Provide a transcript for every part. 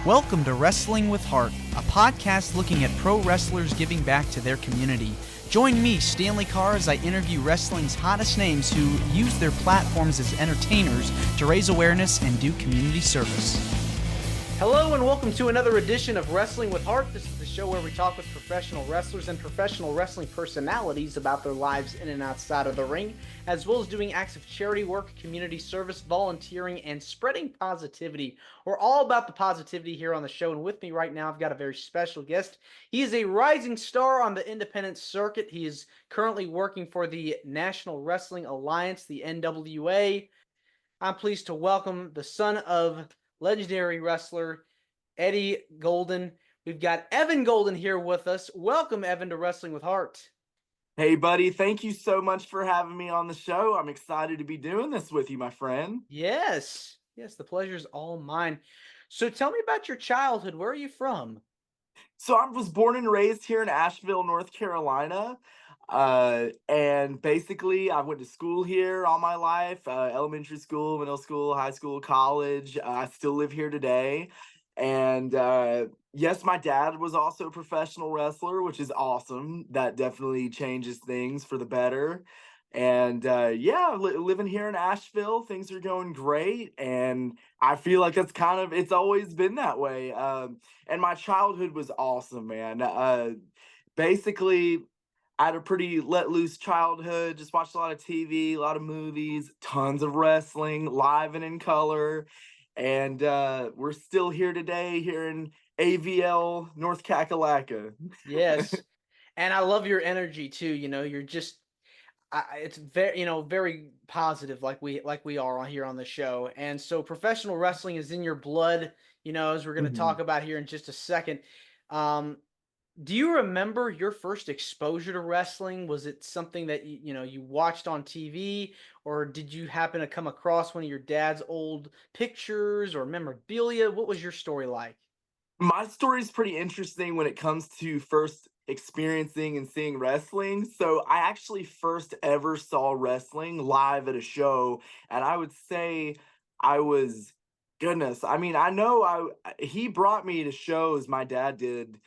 Welcome to Wrestling with Heart, a podcast looking at pro wrestlers giving back to their community. Join me, Stanley Carr, as I interview wrestling's hottest names who use their platforms as entertainers to raise awareness and do community service. Hello and welcome to another edition of Wrestling with Heart. This is the show where we talk with professional wrestlers and professional wrestling personalities about their lives in and outside of the ring, as well as doing acts of charity work, community service, volunteering, and spreading positivity. We're all about the positivity here on the show, and with me right now, I've got a very special guest. He is a rising star on the independent circuit. He is currently working for the National Wrestling Alliance, the NWA. I'm pleased to welcome the son of legendary wrestler Eddie Golden. We've got Evan Golden here with us. Welcome, Evan, to Wrestling with Heart. Hey, buddy. Thank you so much for having me on the show. I'm excited to be doing this with you, my friend. Yes, the pleasure's all mine. So tell me about your childhood. Where are you from? So I was born and raised here in Asheville, North Carolina. And basically, I went to school here all my life, elementary school, middle school, high school, college. I still live here today. And yes, my dad was also a professional wrestler, which is awesome. That definitely changes things for the better. And living here in Asheville, things are going great. And I feel like it's always been that way. And my childhood was awesome, man. Basically, I had a pretty let loose childhood, just watched a lot of TV, a lot of movies, tons of wrestling, live and in color. And we're still here today, here in AVL, North Kakalaka. Yes. And I love your energy too. You're just it's very, very positive like we are on here on the show. And so professional wrestling is in your blood, as we're going to talk Mhm. about here in just a second. Um, Do you remember your first exposure to wrestling? Was it something that you watched on TV, or did you happen to come across one of your dad's old pictures or memorabilia? What was your story like? My story is pretty interesting when it comes to first experiencing and seeing wrestling. So I actually first ever saw wrestling live at a show, and I would say I was goodness. I mean, I know he brought me to shows. My dad did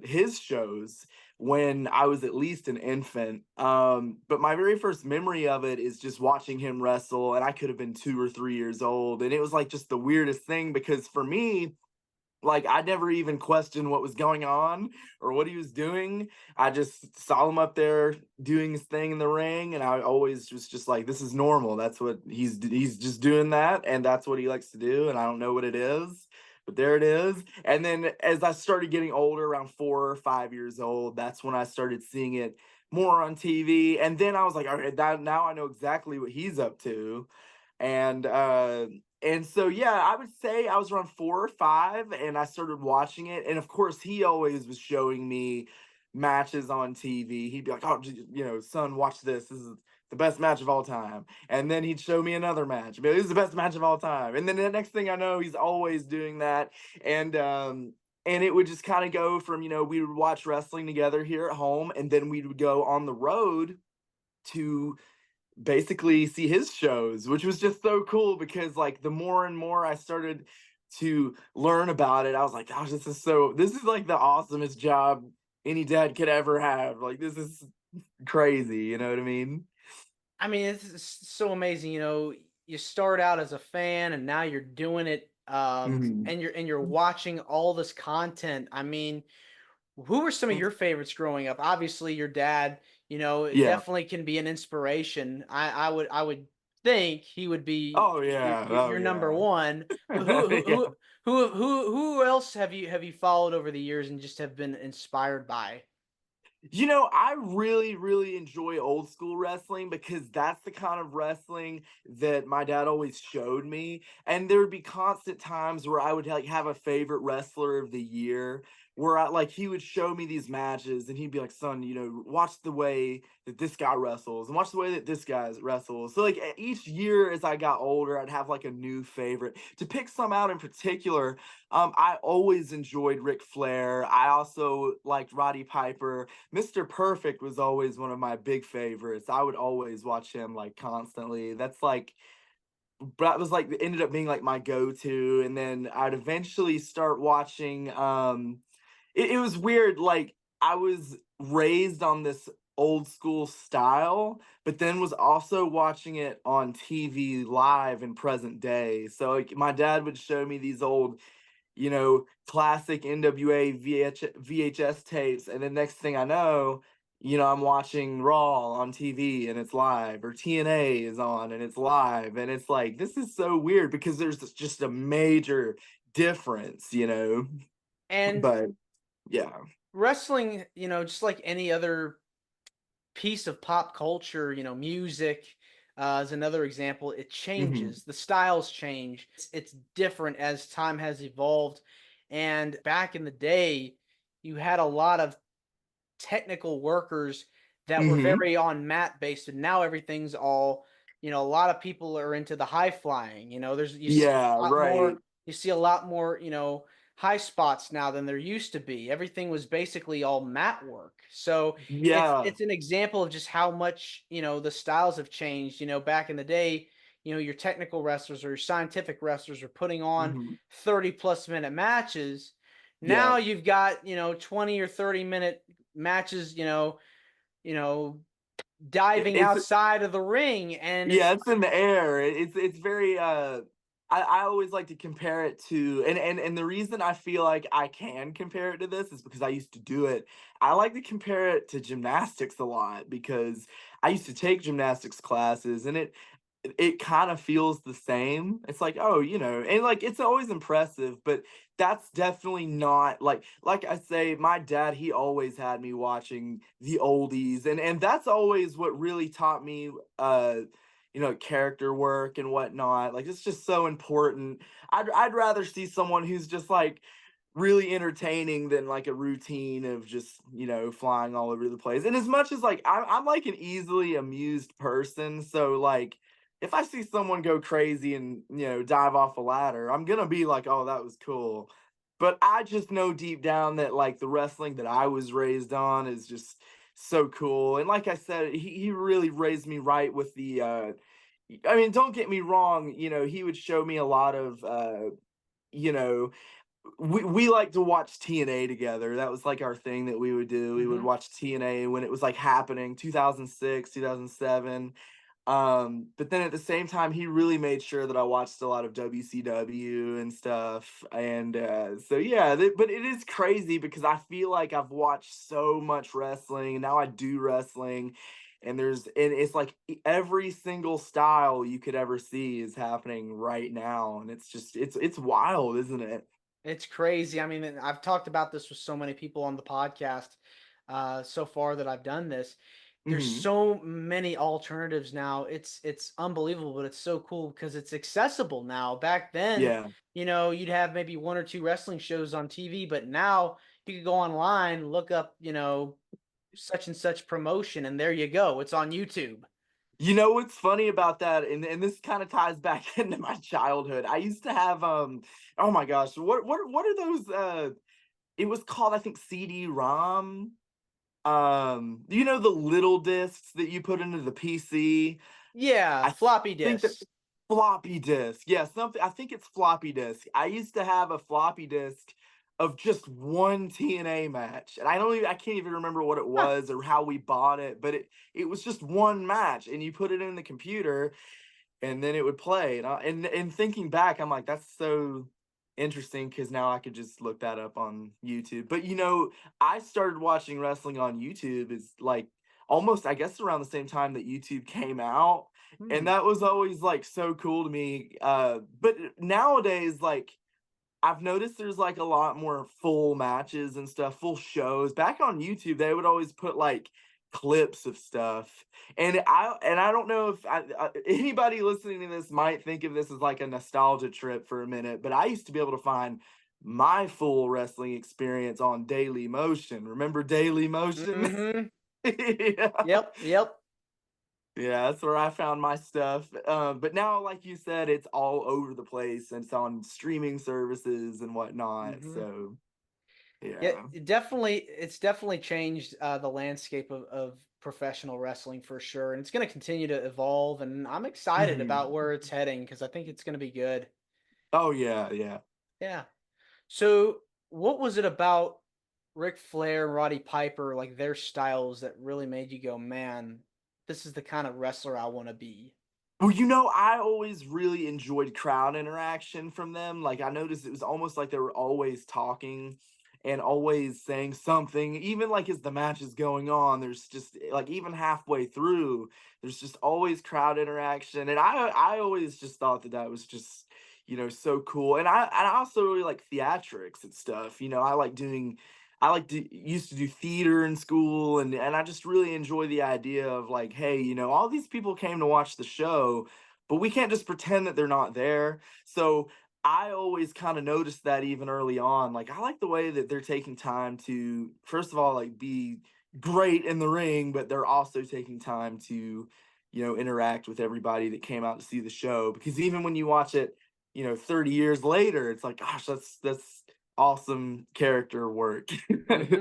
his shows when I was at least an infant. But my very first memory of it is just watching him wrestle, and I could have been 2 or 3 years old, and it was like just the weirdest thing because for me, like, I never even questioned what was going on or what he was doing. I just saw him up there doing his thing in the ring, and I always was just like, "This is normal. That's what he's just doing that, and that's what he likes to do, and I don't know what it is, but there it is." And then as I started getting older, around 4 or 5 years old, that's when I started seeing it more on TV, and then I was like, "Alright, that now I know exactly what he's up to." And so yeah, I would say I was around 4 or 5 and I started watching it. And of course, he always was showing me matches on TV. He'd be like, "Oh, son, watch this. This is the best match of all time." And then he'd show me another match. But this is the best match of all time. And then the next thing I know, he's always doing that. And it would just kind of go from, we would watch wrestling together here at home, and then we would go on the road to basically see his shows, which was just so cool because like the more and more I started to learn about it, I was like, gosh, this is like the awesomest job any dad could ever have. Like this is crazy, you know what I mean? I mean, it's so amazing. You start out as a fan, and now you're doing it, Mhm. and you're watching all this content. I mean, who were some of your favorites growing up? Obviously, your dad, it Yeah. definitely can be an inspiration. I would think he would be Oh your yeah. your, Oh your number yeah. one. But who who Yeah. who who else have you followed over the years and just have been inspired by? I really, really enjoy old school wrestling because that's the kind of wrestling that my dad always showed me. And there would be constant times where I would like have a favorite wrestler of the year where he would show me these matches and he'd be like, "Son, watch the way that this guy wrestles and watch the way that this guy wrestles." So like each year as I got older, I'd have like a new favorite. To pick some out in particular, I always enjoyed Ric Flair. I also liked Roddy Piper. Mr. Perfect was always one of my big favorites. I would always watch him like constantly. That's like but that was like ended up being like my go-to. And then I'd eventually start watching it was weird, like I was raised on this old school style, but then was also watching it on TV live in present day. So like my dad would show me these old, classic NWA VHS tapes, and then next thing I know, I'm watching Raw on TV and it's live, or TNA is on and it's live, and it's like this is so weird because there's just a major difference. And But yeah. wrestling, just like any other piece of pop culture, music is another example. It Hmm. changes. The styles change. It's different as time has evolved. And back in the day, you had a lot of technical workers that were Hmm. very on mat based, and now everything's all, a lot of people are into the high flying. There's you see Yeah, a lot more. right. You see a lot more, high spots now than there used to be. Everything was basically all mat work. So it's Yeah. it's an example of just how much, the styles have changed. Back in the day, your technical wrestlers or your scientific wrestlers are putting on Hmm. 30+ minute matches. Yeah. Now you've got, 20 or 30-minute matches, you know, diving It's outside of the ring, and it's Yeah, it's in the air. It's very I always like to compare it to, and the reason I feel like I can compare it to this is because I used to do it. I like to compare it to gymnastics a lot because I used to take gymnastics classes, and it kind of feels the same. It's like, oh, and like it's always impressive, but that's definitely not like I say, my dad, he always had me watching the oldies, and that's always what really taught me character work and whatnot. Like it's just so important. I'd rather see someone who's just like really entertaining than like a routine of just flying all over the place. And as much as like I'm like an easily amused person, so like if I see someone go crazy and dive off a ladder, I'm gonna be like, oh, that was cool. But I just know deep down that like the wrestling that I was raised on is just so cool. And like I said, he really raised me right with the I mean, don't get me wrong, he would show me a lot of you know we like to watch TNA together. That was like our thing that we would do. We would Mhm. watch TNA when it was like happening, 2006, 2007. But then at the same time, he really made sure that I watched a lot of WCW and stuff. And so yeah, but it is crazy because I feel like I've watched so much wrestling, and now I do wrestling. And it's like every single style you could ever see is happening right now, and it's just it's wild, isn't it? It's crazy. I mean, and I've talked about this with so many people on the podcast so far that I've done this. There's Hmm. so many alternatives now. It's unbelievable, but it's so cool because it's accessible now. Back then, Yeah. you'd have maybe one or two wrestling shows on TV, but now you could go online, look up, such and such promotion, and there you go. It's on YouTube. You know what's funny about that, and this kind of ties back into my childhood. I used to have oh my gosh, what are those it was called, I think, CD-ROM. The little discs that you put into the PC. Yeah, I floppy think that disks. floppy disk. Yeah, something, I think it's floppy disk. I used to have a floppy disk of just one TNA match. And I can't even remember what it Huh. was or how we bought it, but it was just one match, and you put it in the computer and then it would play. And thinking back, I'm like, that's so interesting because now I could just look that up on YouTube. But I started watching wrestling on YouTube is like almost, I guess, around the same time that YouTube came out. And Hmm. that was always like so cool to me. But nowadays, like I've noticed there's like a lot more full matches and stuff, full shows. Back on YouTube, they would always put like clips of stuff. And I don't know if anybody listening to this might think of this as like a nostalgia trip for a minute, but I used to be able to find my full wrestling experience on Daily Motion. Remember Daily Motion? Hmm. Yeah. Yep, yep. Yeah, that's where I found my stuff. But now, like you said, it's all over the place, and it's on streaming services and whatnot. Hmm. So Yeah, yeah. it's definitely changed the landscape of professional wrestling for sure, and it's going to continue to evolve. And I'm excited about Mhm. where it's heading because I think it's going to be good. Oh yeah, yeah. Yeah. So, what was it about Ric Flair and Roddy Piper, like their styles, that really made you go, "Man, this is the kind of wrestler I want to be"? Well, I always really enjoyed crowd interaction from them. Like, I noticed it was almost like they were always talking and always saying something. Even like as the match is going on, there's just like even halfway through, there's just always crowd interaction. And I always just thought that that was just so cool. And I also really like theatrics and stuff. I like to used to do theater in school, and I just really enjoy the idea of like, hey, all these people came to watch the show, but we can't just pretend that they're not there. So I always kind of noticed that even early on. Like, I like the way that they're taking time to, first of all, like be great in the ring, but they're also taking time to, interact with everybody that came out to see the show. Because even when you watch it, 30 years later, it's like, gosh, that's awesome character work. Hmm.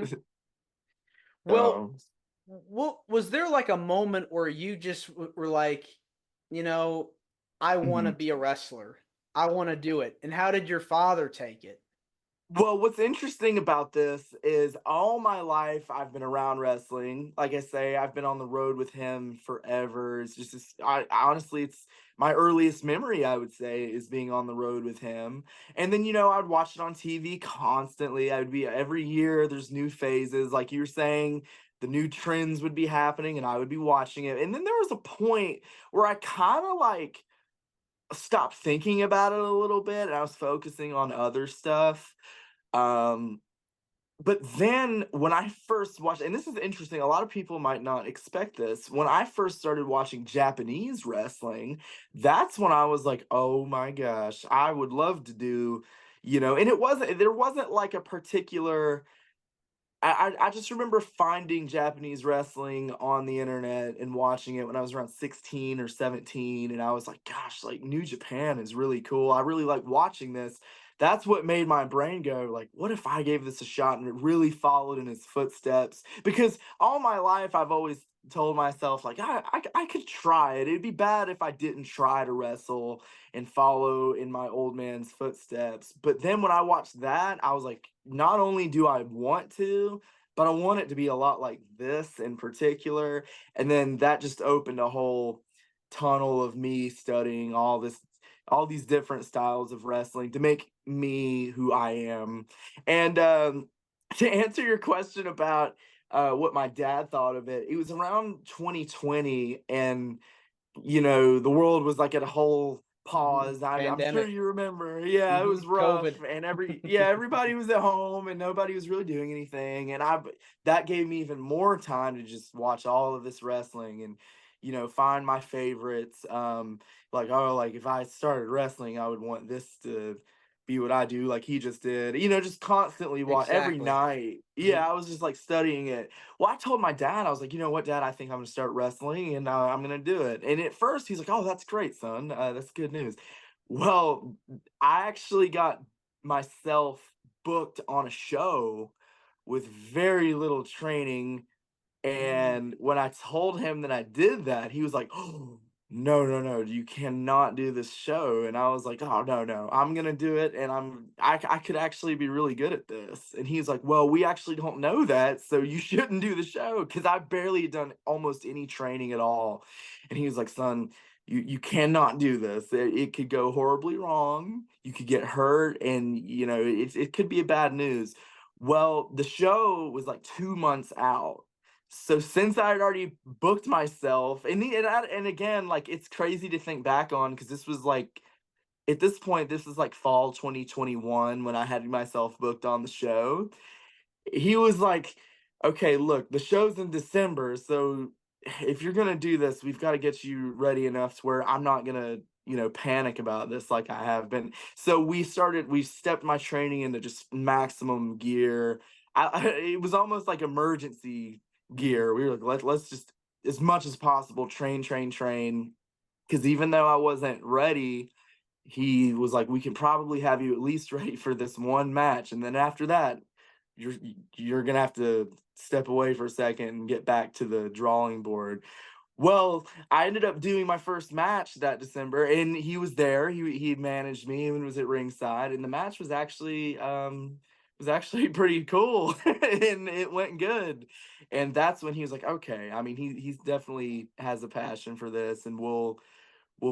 Well, So, what was there like a moment where you just were like, you know, I want to mhm. be a wrestler. I want to do it. And how did your father take it? Well, what's interesting about this is all my life I've been around wrestling. Like I say, I've been on the road with him forever. It's just this, honestly, it's my earliest memory, I would say, is being on the road with him. And then, I'd watch it on TV constantly. I would be every year, there's new phases. Like you were saying, the new trends would be happening and I would be watching it. And then there was a point where I kind of like stopped thinking about it a little bit and I was focusing on other stuff. Um, but then when I first watched, and this is interesting, a lot of people might not expect this. When I first started watching Japanese wrestling, that's when I was like, oh my gosh, I would love to do, and there wasn't like a particular, I just remember finding Japanese wrestling on the internet and watching it when I was around 16 or 17. And I was like, gosh, like New Japan is really cool. I really like watching this. That's what made my brain go, like, what if I gave this a shot and it really followed in his footsteps? Because all my life I've always told myself, like, I could try it. It'd be bad if I didn't try to wrestle and follow in my old man's footsteps. But then when I watched that, I was like, not only do I want to, but I want it to be a lot like this in particular. And then that just opened a whole tunnel of me studying all these different styles of wrestling to make me who I am. And to answer your question about what my dad thought of it, it was around 2020, and the world was like at a whole Mhm. pause. I'm sure Pandemic. you remember. Yeah, it was rough, COVID. and everybody was at home, and nobody was really doing anything. And that gave me even more time to just watch all of this wrestling and find my favorites. Like, oh, like if I started wrestling, I would want this to be what I do, like he just did. Just constantly watch every Exactly. night. Mhm. Yeah, I was just like studying it. Well, I told my dad, I was like, you know what, Dad, I think I'm gonna start wrestling and I'm gonna do it. And at first, he's like, oh, that's great, son. That's good news. Well, I actually got myself booked on a show with very little training, Mm. and when I told him that I did that, he was like, "Oh, no, no, no, you cannot do this show." And I was like, "Oh, no, no, I'm gonna do it, and I could actually be really good at this." And he's like, "Well, we actually don't know that, so you shouldn't do the show," because I barely had done almost any training at all. And he was like, "Son, you cannot do this. It could go horribly wrong. You could get hurt, and it could be a bad news." Well, the show was like 2 months out, so since I had already booked myself, and again, like it's crazy to think back on because this was like at this point, this is like fall 2021 when I had myself booked on the show. He was like, "Okay, look, the show's in December, so if you're gonna do this, we've got to get you ready enough to where I'm not gonna, panic about this like I have been." So we stepped my training into just maximum gear. It was almost like emergency Mhm. gear. We were like, let's just as much as possible train, train, train. Because even though I wasn't ready, he was like, we can probably have you at least ready for this one match, and then after that, you're you're gonna have to step away for a second and get back to the drawing board. Well, I ended up doing my first match that December, and he was there. He managed me and was at ringside, and the match was actually pretty cool, and it went good. And that's when he was like, "Okay, I mean, he's definitely has a passion for this, and we'll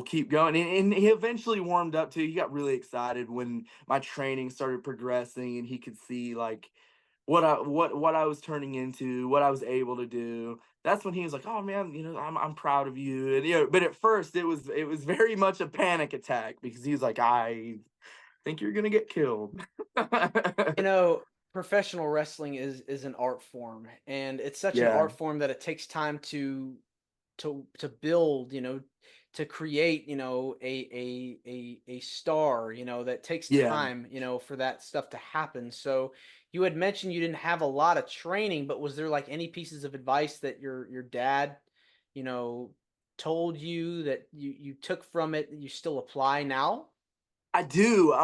keep going." And he eventually warmed up too. He got really excited when my training started progressing, and he could see like what I was turning into, what I was able to do. That's when he was like, "Oh man, I'm proud of you." And but at first it was very much a panic attack because he was like, "I think you're gonna get killed." You know, professional wrestling is an art form, and it's such an Yeah, art form that it takes time to build, to create, a star, that takes yeah. time, for that stuff to happen. So you had mentioned you didn't have a lot of training, but was there like any pieces of advice that your dad, you know, told you that you took from it that you still apply now? I do.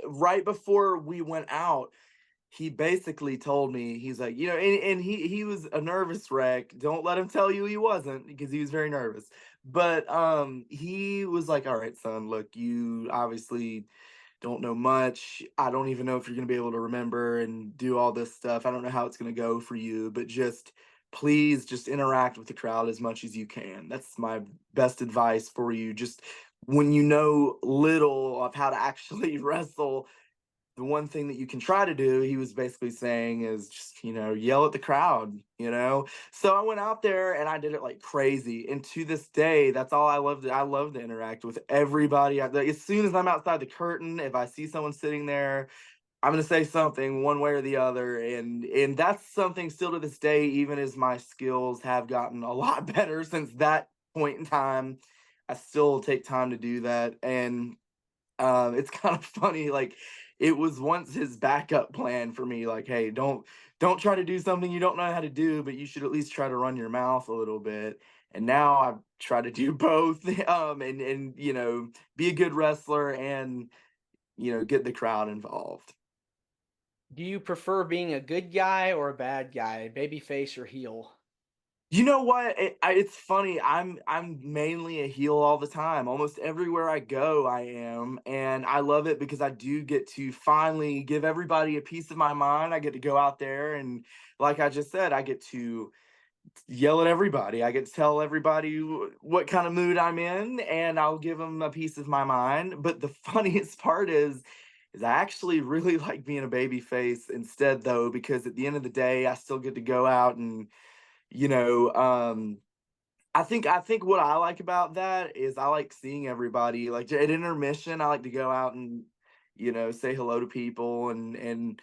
Right before we went out, he basically told me, he's like, and he was a nervous wreck. Don't let him tell you he wasn't, because he was very nervous. But he was like, "All right, son, look, you obviously don't know much. I don't even know if you're gonna be able to remember and do all this stuff. I don't know how it's gonna go for you, but just please just interact with the crowd as much as you can. That's my best advice for you. Just when you know little of how to actually wrestle, the one thing that you can try to do," he was basically saying, is just, yell at the crowd. So I went out there and I did it like crazy. And to this day, that's all I love. I love to interact with everybody. Like, as soon as I'm outside the curtain, if I see someone sitting there, I'm gonna say something one way or the other. And that's something still to this day, even as my skills have gotten a lot better since that point in time. I still take time to do that. And it's kind of funny, like, it was once his backup plan for me, like, "Hey, don't try to do something you don't know how to do, but you should at least try to run your mouth a little bit." And now I try to do both, and be a good wrestler and, get the crowd involved. Do you prefer being a good guy or a bad guy, baby face or heel? You know what? It's funny. I'm mainly a heel all the time. Almost everywhere I go, I am, and I love it because I do get to finally give everybody a piece of my mind. I get to go out there and, like I just said, I get to yell at everybody. I get to tell everybody what kind of mood I'm in, and I'll give them a piece of my mind. But the funniest part is I actually really like being a baby face instead, though, because at the end of the day, I still get to go out and you know, I think what I like about that is I like seeing everybody. Like at intermission, I like to go out and say hello to people and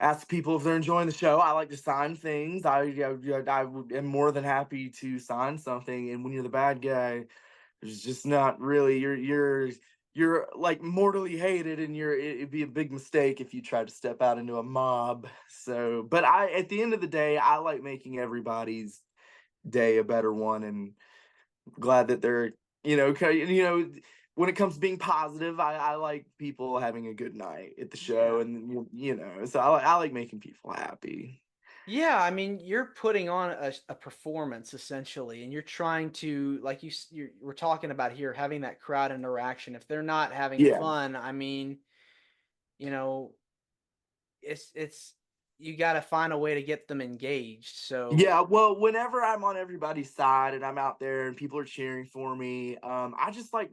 ask people if they're enjoying the show. I like to sign things. Am more than happy to sign something. And when you're the bad guy, there's just not really you're like mortally hated, and it'd be a big mistake if you tried to step out into a mob. So, but at the end of the day, I like making everybody's day a better one, and glad that they're when it comes to being positive, I like people having a good night at the show, Yeah. and so I like making people happy. Yeah, I mean, you're putting on a performance essentially, and you're trying to, like we're talking about here, having that crowd interaction. If they're not having Yeah. fun, I mean, you know, it's you got to find a way to get them engaged. So Yeah, well, whenever I'm on everybody's side and I'm out there and people are cheering for me, I just like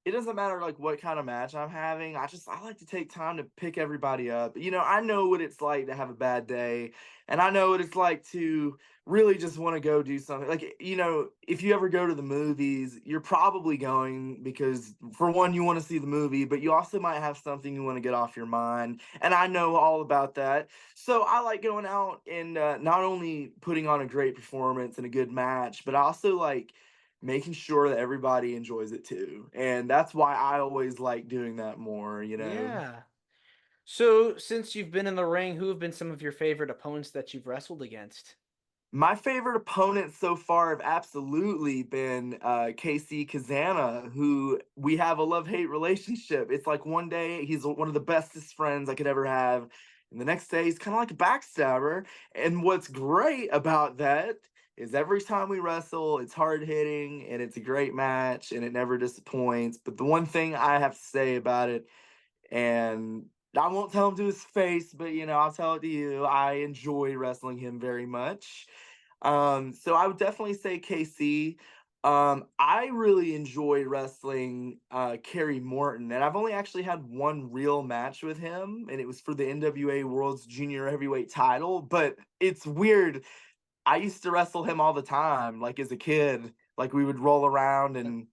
it doesn't matter like what kind of match I'm having. I like to take time to pick everybody up. I know what it's like to have a bad day, and I know what it's like to really just want to go do something. Like, if you ever go to the movies, you're probably going because for one, you want to see the movie, but you also might have something you want to get off your mind. And I know all about that. So I like going out and not only putting on a great performance and a good match, but I also like making sure that everybody enjoys it too. And that's why I always like doing that more. yeah. So since you've been in the ring, who have been some of your favorite opponents that you've wrestled against? My favorite opponents so far have absolutely been KC Kazana, who we have a love hate relationship. It's like one day he's one of the bestest friends I could ever have. And the next day he's kind of like a backstabber. And what's great about that is every time we wrestle, it's hard hitting and it's a great match and it never disappoints. But the one thing I have to say about it, and I won't tell him to his face, but I'll tell it to you. I enjoy wrestling him very much. So I would definitely say KC. I really enjoy wrestling Kerry Morton, and I've only actually had one real match with him, and it was for the NWA World's Junior Heavyweight title. But it's weird. I used to wrestle him all the time, like as a kid. Like we would roll around and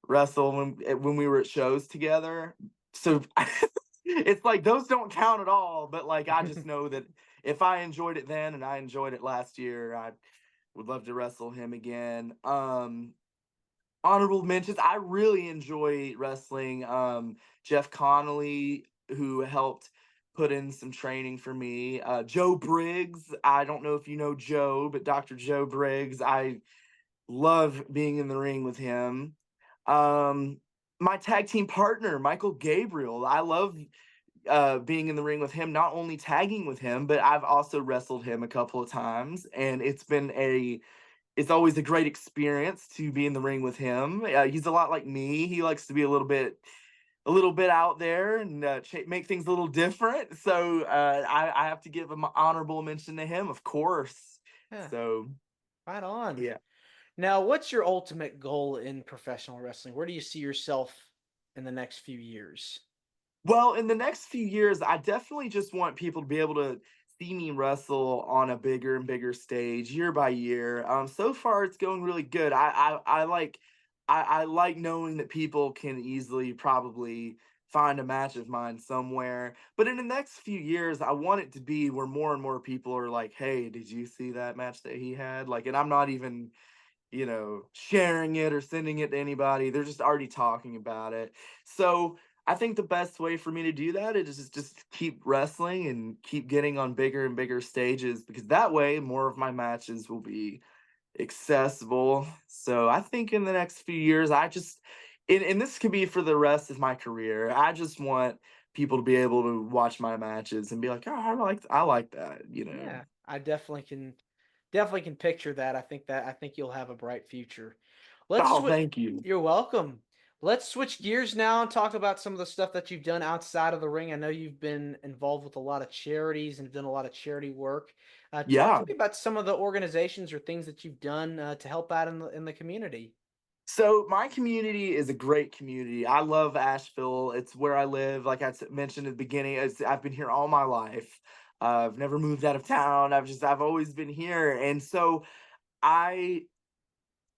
wrestle when we were at shows together. So it's like those don't count at all. But like I just know that if I enjoyed it then and I enjoyed it last year, I would love to wrestle him again. Honorable mentions. I really enjoy wrestling Jeff Connolly, who helped put in some training for me. Joe Briggs. I don't know if you know Joe, but Dr. Joe Briggs. I love being in the ring with him. My tag team partner, Michael Gabriel. I love being in the ring with him, not only tagging with him, but I've also wrestled him a couple of times, and it's always a great experience to be in the ring with him. He's a lot like me. He likes to be a little bit out there and make things a little different. So I have to give an honorable mention to him, of course. Yeah, So right on. yeah. Now, what's your ultimate goal in professional wrestling? Where do you see yourself in the next few years? Well, in the next few years, I definitely just want people to be able to see me wrestle on a bigger and bigger stage year by year. So far it's going really good. I like knowing that people can easily probably find a match of mine somewhere. But in the next few years, I want it to be where more and more people are like, "Hey, did you see that match that he had?" Like, and I'm not even sharing it or sending it to anybody. They're just already talking about it. So I think the best way for me to do that is just keep wrestling and keep getting on bigger and bigger stages, because that way more of my matches will be accessible. So I think in the next few years, and this could be for the rest of my career, I just want people to be able to watch my matches and be like, "Oh, I like that." Yeah, I definitely can picture that. I think you'll have a bright future. Let's Oh, switch. thank you. You're welcome. Let's switch gears now and talk about some of the stuff that you've done outside of the ring. I know you've been involved with a lot of charities and done a lot of charity work. Talk to Yeah. me about some of the organizations or things that you've done to help out in the community. So my community is a great community. I love Asheville. It's where I live. Like mentioned at the beginning, I've been here all my life. I've never moved out of town. I've always been here, and so I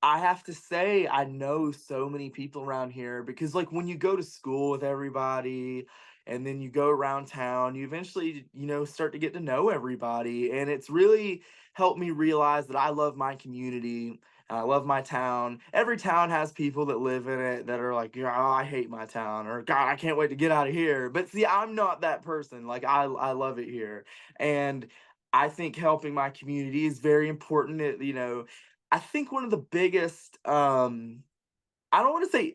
I have to say I know so many people around here, because like when you go to school with everybody and then you go around town, you eventually, start to get to know everybody. And it's really helped me realize that I love my community. And I love my town. Every town has people that live in it that are like, "Yeah, oh, I hate my town," or "God, I can't wait to get out of here." But see, I'm not that person. Like I love it here. And I think helping my community is very important. I think one of the biggest, I don't want to say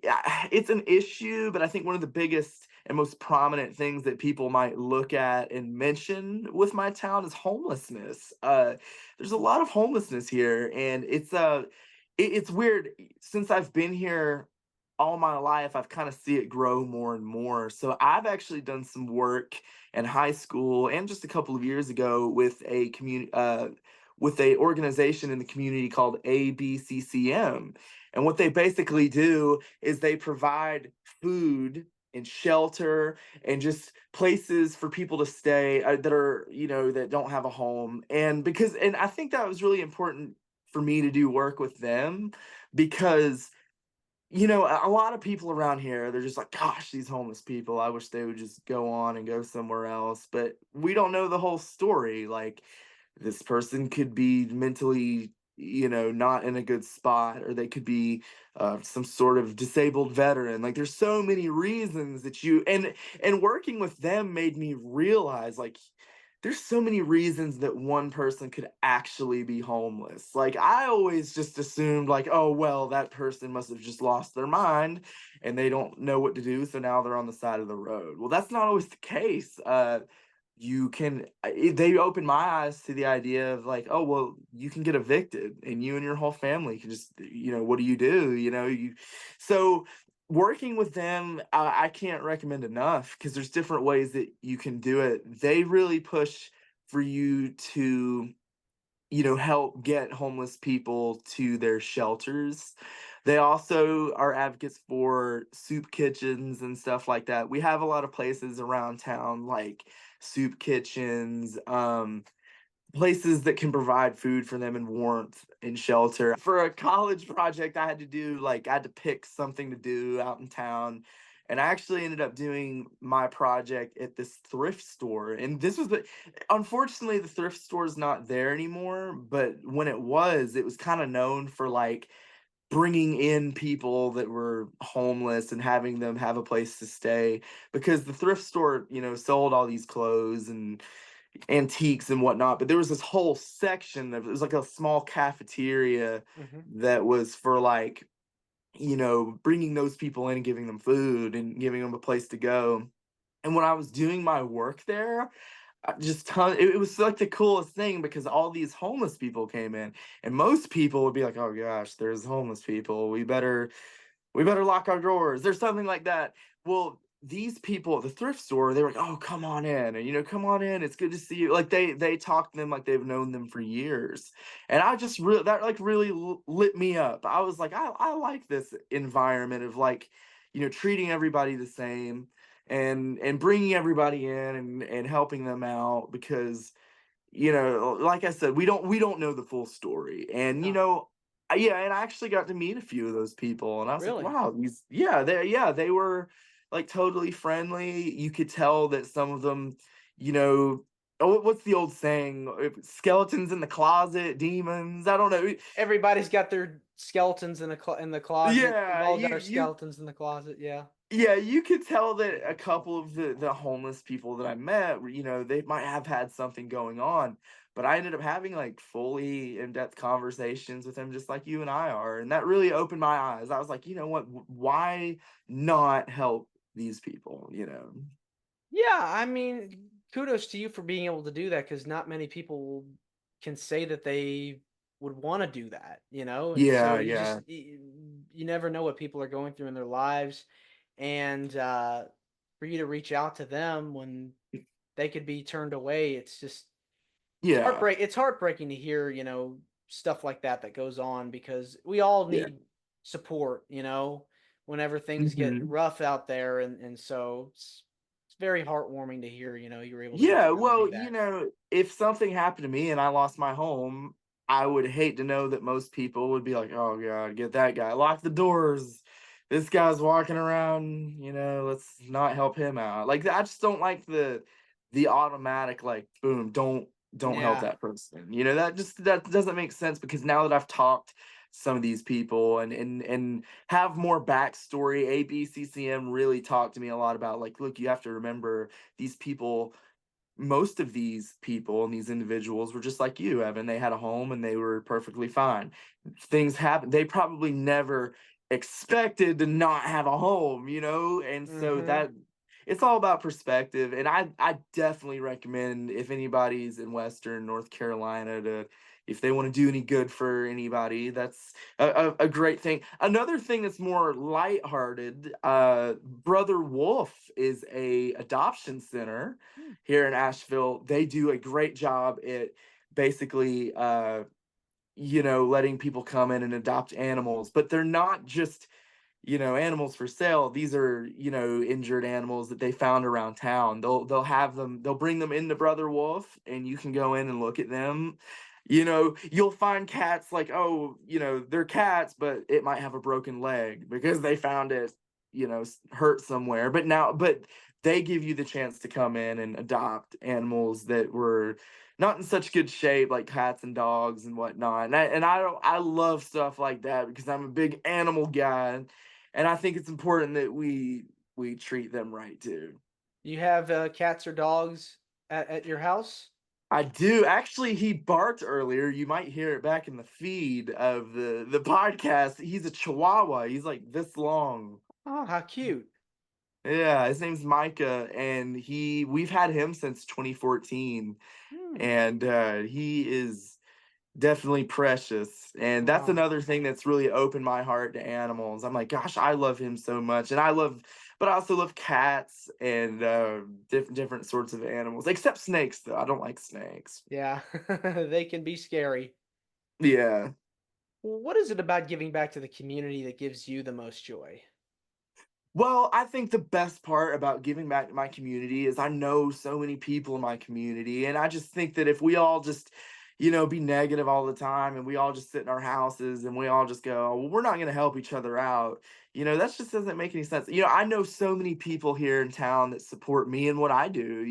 it's an issue, but I think one of the biggest and most prominent things that people might look at and mention with my town is homelessness. There's a lot of homelessness here, and it's weird. Since I've been here all my life, I've kind of see it grow more and more. So I've actually done some work in high school and just a couple of years ago with a community. With a organization in the community called ABCCM. And what they basically do is they provide food and shelter and just places for people to stay that are, that don't have a home. And I think that was really important for me to do work with them, because a lot of people around here, they're just like, "Gosh, these homeless people, I wish they would just go on and go somewhere else." But we don't know the whole story. Like, this person could be mentally, not in a good spot, or they could be some sort of disabled veteran. Like, there's so many reasons that and working with them made me realize, like, there's so many reasons that one person could actually be homeless. Like, I always just assumed, like, "Oh, well, that person must have just lost their mind and they don't know what to do, so now they're on the side of the road." Well, that's not always the case. you can they opened my eyes to the idea of like, oh well, you can get evicted and you and your whole family can just, what do you do, so working with them, I can't recommend enough because there's different ways that you can do it. They really push for you to help get homeless people to their shelters. They also are advocates for soup kitchens and stuff like that. We have a lot of places around town like soup kitchens, places that can provide food for them and warmth and shelter. For a college project, I had to pick something to do out in town. And I actually ended up doing my project at this thrift store. And unfortunately, the thrift store is not there anymore. But when it was kind of known for like bringing in people that were homeless and having them have a place to stay, because the thrift store, sold all these clothes and antiques and whatnot, but there was this whole section of, it was like a small cafeteria Mm-hmm. that was for like, bringing those people in and giving them food and giving them a place to go. And when I was doing my work there, it was like the coolest thing because all these homeless people came in, and most people would be like, oh gosh, there's homeless people, we better lock our drawers. There's something like that. Well, these people at the thrift store, they were like, "Oh, come on in, and come on in. It's good to see you." Like they talk to them like they've known them for years, and I just really that like really lit me up. I was like, I like this environment of like, treating everybody the same, and bringing everybody in and helping them out because like I said, we don't know the full story. And No, yeah, and I actually got to meet a few of those people, and I was like, really. wow, they were like totally friendly. You could tell that some of them, you know, oh, what's the old saying? Skeletons in the closet, demons. I don't know. Everybody's got their skeletons in the closet. We've Yeah, all got you our you skeletons in the closet. Yeah. yeah, you could tell that a couple of the homeless people that I met, they might have had something going on, but I ended up having like fully in-depth conversations with them, just like you and I are, and that really opened my eyes. I was like, you know what? Why not help these people? Yeah, I mean, kudos to you for being able to do that because not many people can say that they would want to do that, And so Yeah, you yeah. just you never know what people are going through in their lives, and for you to reach out to them when they could be turned away, it's just Yeah. it's heartbreaking to hear, stuff like that goes on because we all Yeah. need support, whenever things get Mhm. rough out there, and so it's very heartwarming to hear, you were able to reach Yeah, out and do well, that. if something happened to me and I lost my home, I would hate to know that most people would be like, "Oh God, get that guy, lock the doors. This guy's walking around, let's not help him out." Like I just don't like the automatic like, boom, don't help Yeah. that person. That doesn't make sense because now that I've talked some of these people and have more backstory, ABCCM really talked to me a lot about like, look, you have to remember these people, most of these people and these individuals were just like you, Evan. They had a home and they were perfectly fine. Things happen. They probably never expected to not have a home, And so Mhm. it's all about perspective. And I definitely recommend if anybody's in Western North Carolina to, if they want to do any good for anybody, that's a great thing. Another thing that's more lighthearted, Brother Wolf is a adoption center Hmm. here in Asheville. They do a great job at basically, letting people come in and adopt animals, but they're not just, animals for sale. These are, injured animals that they found around town. They'll bring them into Brother Wolf and you can go in and look at them. You'll find cats like, oh, they're cats, but it might have a broken leg because they found it, hurt somewhere. But they give you the chance to come in and adopt animals that were not in such good shape, like cats and dogs and whatnot. I love stuff like that because I'm a big animal guy, and I think it's important that we treat them right too. You have cats or dogs at your house? I do. Actually, he barked earlier. You might hear it back in the feed of the podcast. He's a Chihuahua. He's like this long. Oh, how cute. Yeah, his name's Micah, and we've had him since 2014, Hmm. and he is definitely precious. And that's Wow. another thing that's really opened my heart to animals. I'm like, gosh, I love him so much, and but I also love cats and different sorts of animals, except snakes though. I don't like snakes. Yeah, they can be scary. Yeah. Well, what is it about giving back to the community that gives you the most joy? Well, I think the best part about giving back to my community is I know so many people in my community, and I just think that if we all just, be negative all the time and we all just sit in our houses and we all just go, well, we're not going to help each other out, that just doesn't make any sense. I know so many people here in town that support me and what I do,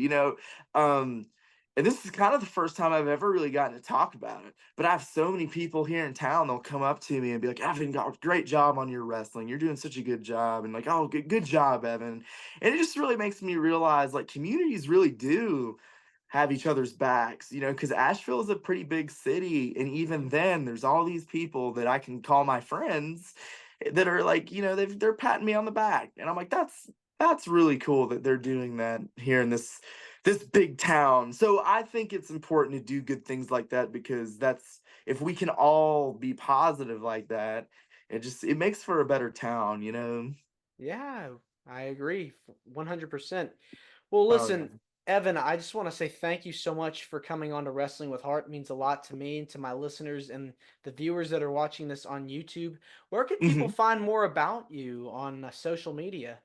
and this is kind of the first time I've ever really gotten to talk about it. But I have so many people here in town, they'll come up to me and be like, Evan, got great job on your wrestling. You're doing such a good job. And like, oh, good job, Evan. And it just really makes me realize like communities really do have each other's backs, because Asheville is a pretty big city. And even then, there's all these people that I can call my friends that are like, they're patting me on the back. And I'm like, that's really cool that they're doing that here in this big town. So I think it's important to do good things like that, because that's if we can all be positive like that, it makes for a better town. Yeah, I agree 100%. Well, Oh yeah. listen, Evan, I just want to say thank you so much for coming on to Wrestling with Heart. It means a lot to me and to my listeners and the viewers that are watching this on YouTube. Where can people Mhm. find more about you on social media?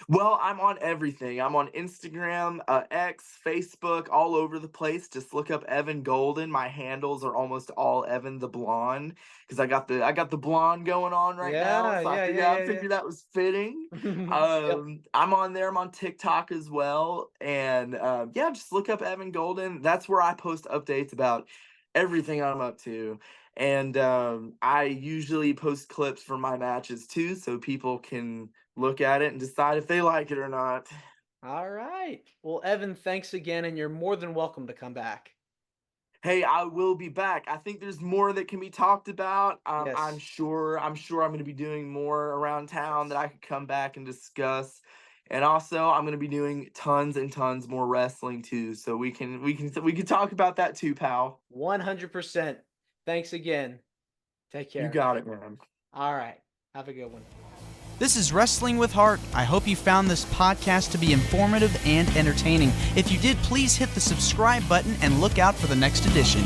Well, I'm on everything. I'm on Instagram, X, Facebook, all over the place. Just look up Evan Golden. My handles are almost all Evan the Blonde, because I got the blonde going on right now. Yeah, So I yeah, figured yeah, I yeah, figured that was fitting. yeah. Yep. I'm on there. I'm on TikTok as well, and yeah, just look up Evan Golden. That's where I post updates about everything I'm up to. And I usually post clips from my matches too, so people can look at it and decide if they like it or not. All right. Well, Evan, thanks again, and you're more than welcome to come back. Hey, I will be back. I think there's more that can be talked about. I'm Yes. sure. I'm sure I'm going to be doing more around town that Yes. I could come back and discuss. And also, I'm going to be doing tons and tons more wrestling too. So we can talk about that too, pal. 100%. Thanks again. Take You care. got it, man. All right. Have a good one. This is Wrestling with Heart. I hope you found this podcast to be informative and entertaining. If you did, please hit the subscribe button and look out for the next edition.